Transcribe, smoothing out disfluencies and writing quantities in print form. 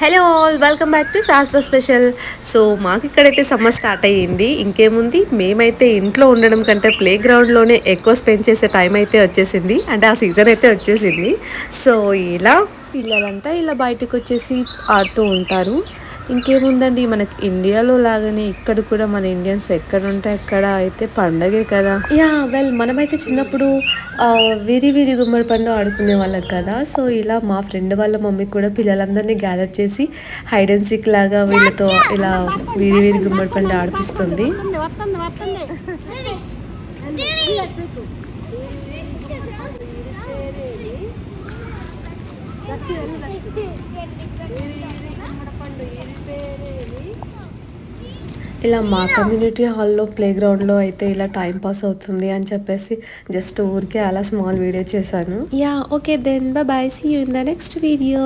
Hello all, welcome back to శాస్త్ర special. So మాకు ఇక్కడైతే సమ్మర్ స్టార్ట్ అయ్యింది. ఇంకేముంది, మేమైతే ఇంట్లో ఉండడం కంటే ప్లే గ్రౌండ్లోనే ఎక్కువ స్పెండ్ చేసే టైం అయితే వచ్చేసింది. అంటే ఆ సీజన్ అయితే వచ్చేసింది. సో ఇలా పిల్లలంతా ఇలా బయటకు వచ్చేసి ఆడుతూ ఉంటారు. ఇంకేముందండి, మనకి ఇండియాలో లాగానే ఇక్కడ కూడా మన ఇండియన్స్ ఎక్కడ ఉంటే అక్కడ అయితే పండగే కదా. మనమైతే చిన్నప్పుడు వీరి వీరి గుమ్మడి పండు ఆడుకునే వాళ్ళం కదా. సో ఇలా మా ఫ్రెండ్ వాళ్ళ మమ్మీ కూడా పిల్లలందరినీ గ్యాదర్ చేసి హైడ్ అండ్ సీక్ లాగా వీళ్ళతో ఇలా వీరి వీరి గుమ్మడి పండు ఆడిపిస్తుంది. ఇలా మా కమ్యూనిటీ హాల్లో ప్లే గ్రౌండ్లో అయితే ఇలా టైం పాస్ అవుతుంది అని చెప్పేసి జస్ట్ ఊరికే అలా స్మాల్ వీడియో చేశాను. Okay then, bye bye, see you in the next video.